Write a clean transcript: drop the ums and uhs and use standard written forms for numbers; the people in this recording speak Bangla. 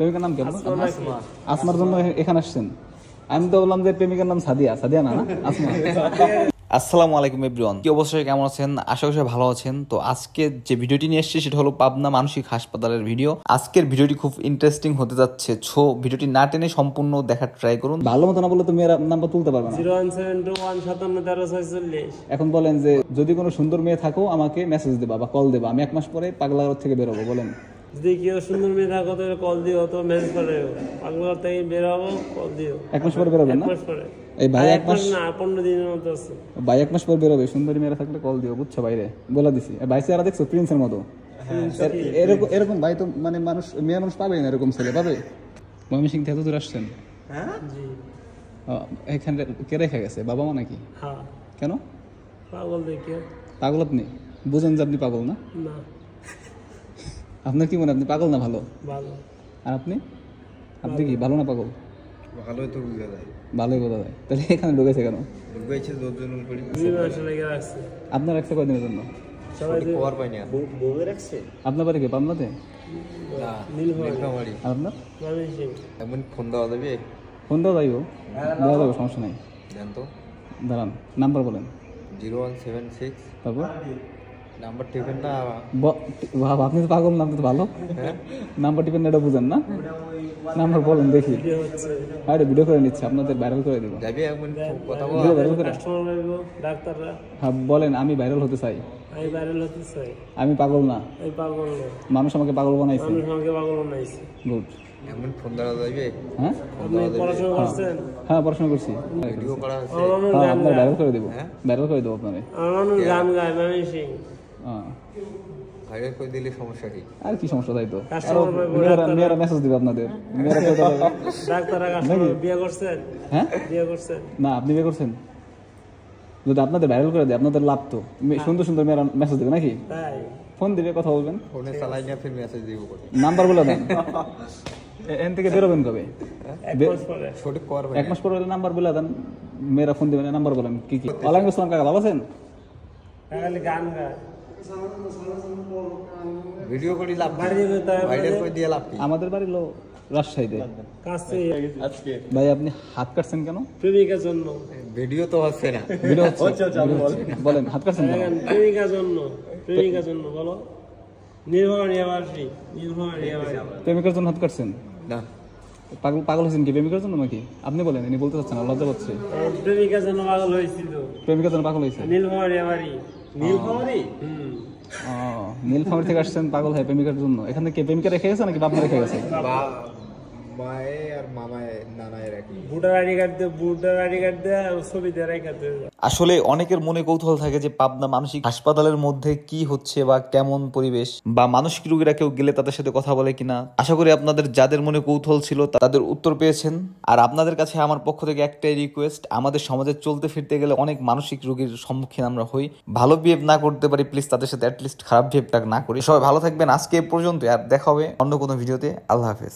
প্রেমিকার নাম কি আপনার? আসমার জন্য এখানে আসছেন? আমি তো বললাম যে প্রেমিকার নাম সাদিয়া। সাদিয়া না, আসমা। আসসালামু আলাইকুম এভরিওয়ান, কি অবস্থা, কেমন আছেন? আশা করি ভালো আছেন। তো আজকে যে ভিডিওটি নিয়ে এসেছি সেটা হলো পাবনা মানসিক হাসপাতালের ভিডিও। আজকের ভিডিওটি খুব ইন্টারেস্টিং হতে যাচ্ছে, সো ভিডিওটি না টেনে সম্পূর্ণ দেখার ট্রাই করুন। ভালো মতো না বললে তুমি এর নাম্বার তুলতে পারবে না। 01721571346। এখন বলেন যে যদি কোনো সুন্দর মেয়ে থাকো আমাকে মেসেজ দেবা বা কল দেবা, আমি 1 মাস পরে পাগলাঘর থেকে বেরোবো। বলেন যদি কেউ সুন্দর মেয়ে থাকো তো কল দিও, তো মেসেজ করে পাগলাঘর থেকে বের হবো, কল দিও। 1 মাস পরে বেরোবেন না? 1 মাস পরে। এই ভাই 1 মাস না, 15 দিনের মতো আছে ভাই। 1 মাস পর বেরোবে, সুন্দরী মেয়েরা থাকলে কল দিও, বুঝছো? বাইরে বলে দিছি। ভাই চেহারা দেখছো প্রিন্সের মতো। এরকম এরকম ভাই তো মানে মানুষ, মেয়ে মানুষ পাবে না, এরকম ছেলে পাবে? ময়মনসিংহ থেকে দূর আসছেন? হ্যাঁ জি। এখানে কে রেখে গেছে? বাবা মা নাকি? হ্যাঁ। কেন পাগল দেখে? পাগল আপনি? বুঝেন যে আপনি পাগল না? না। আপনার কি মনে, আপনি পাগল না ভালো? ভালো। আর আপনি আপনি কি ভালো না পাগল? ভালোই তো বুঝা যায়, ভালোই বোঝা যায়। তাহলে এখানে ঢুকেছে কেন? ঢুকাইছে 10 জন করি। 2 মাস লেগে রাখছে। আপনার রাখছে কয়দিনের জন্য? সবাই পাওয়ার পাই না। বউয়ে রাখছে। আপনার বাড়ি কি পাবনাতে? না, নীলফামারী। আর আপনার? ময়মনসিংহ। এমন ফোন দেওয়া যাবে? ফোন দেওয়া যাইব, দেওয়া যাবে, সমস্যা নাই। দেন তো। দাঁড়ান, নাম্বার বলেন। 0176। তারপর নাম্বার টিপেন না। আপনি তো পাগল না, আপনি তো ভালো। হ্যাঁ, নাম্বার টিপেন এটা বুঝেন না? নাম্বার বলেন দেখি। ভিডিও হচ্ছে। আরে ভিডিও করে নিচ্ছে, আপনাদের ভাইরাল করে দিব। যাবে এমন কথা বল। ভিডিও ভাইরাল করে। কাস্টমার লাগবে, ডাক্তাররা। হ্যাঁ বলেন, আমি ভাইরাল হতে চাই। আমি ভাইরাল হতে চাই। আমি পাগল না, এই পাগল না। মানুষ আমাকে পাগল বানাইছে। মানুষ আমাকে পাগল বানাইছে। গুড। এমন ফোন দেওয়া যাবে? হ্যাঁ আপনি পড়াশোনা করছেন? হ্যাঁ পড়াশোনা করছি। ভিডিও করা আছে। আমার মানুষ হ্যাঁ গান আপনার গায়। ভাইরাল করে দেবো, হ্যাঁ? ভাইরাল করে দেবো আপনারে। আমার মানুষ গান গায়, ময়মনসিংহ। হ্যাঁ ভাইরাল করে দিলে সমস্যা কি? আর কি সমস্যা, তাই তো। কাস্টমার আরো পাইবো, মেয়েরা মেসেজ দিবে আপনাদের, মেয়েরা তো ডাক্তাররা কাস্টমার বিয়ে করছেন? হ্যাঁ বিয়ে করছেন? না, আপনি বিয়ে করছেন? যদি আপনাদের ভাইরাল করে দেয় আপনাদের লাভ তো। সুন্দর সুন্দর মেয়েরা মেসেজ দেবে নাকি? তাই ফোন দিবে, কথা বলবেন। ফোনে চালাই না, ফির মেসেজ দিব করে। নাম্বার বলে দেন। এখান থেকে বেরোবেন কবে? 1 মাস পরে। সঠিক পাওয়ার পাই 1 মাস পর হলে নাম্বার বলে দেন, মেয়েরা ফোন দিবেন। নাম্বার বলেন কি কি? ওয়ালাইকুম আসসালাম কাকা, ভালো আছেন? খালি গান গায়। ভিডিও করে লাভ কি? বাড়ি যেতে হবে। ভাইরাল করে দিয়ে লাভ কি? আমাদের বাড়ি লো রাজশাহীতে। কাছে ভাই আপনি হাত কাটছেন কেন? প্রেমিকার জন্য। ভিডিও তো হচ্ছে না। ভিডিও হচ্ছে, ভিডিও হচ্ছে। বলেন হাত কাটছেন কেন? প্রেমিকার জন্য। প্রেমিকার জন্য বলো। নীলফামারী আবাসী। নীলফামারী আবাসী। প্রেমিকার জন্য হাত কাটছেন? না, পাগল পাগল হয়েছেন কি প্রেমিকার জন্য নাকি? আপনি বলেন, ইনি বলতে চাচ্ছেন না, লজ্জা পাচ্ছে। প্রেমিকার জন্য পাগল হয়েছিল। প্রেমিকার জন্য পাগল হয়েছে? নীলফামারী আবাসী। নীলফামারী? ও, নীলফামারী থেকে আসছেন পাগল হয় প্রেমিকার জন্য। এখানে কে প্রেমিকা রেখে গেছে নাকি বাপমা রেখে গেছে? মায়ে আর মামায় নানায় রাখি। ভোটার আইডি কার্ড দিয়ে ছবি দিয়ে রেখে দেবে। আসলে অনেকের মনে কৌতূহল থাকে যে পাবনা মানসিক হাসপাতালের মধ্যে কি হচ্ছে বা কেমন পরিবেশ, বা মানসিক রোগীরা কেউ গেলে তাদের সাথে কথা বলে কিনা। আশা করি আপনাদের যাদের মনে কৌতূহল ছিল তাদের উত্তর পেয়েছেন। আর আপনাদের কাছে আমার পক্ষ থেকে একটাই রিকোয়েস্ট, আমাদের সমাজে চলতে ফিরতে গেলে অনেক মানসিক রোগীর সম্মুখীন আমরা হই। ভালো বিহেভ না করতে পারি, প্লিজ তাদের সাথে অ্যাটলিস্ট খারাপ বিহেভটা না করি। সবাই ভালো থাকবেন, আজকে এ পর্যন্ত। আর দেখা হবে অন্য কোনো ভিডিওতে। আল্লাহ হাফেজ।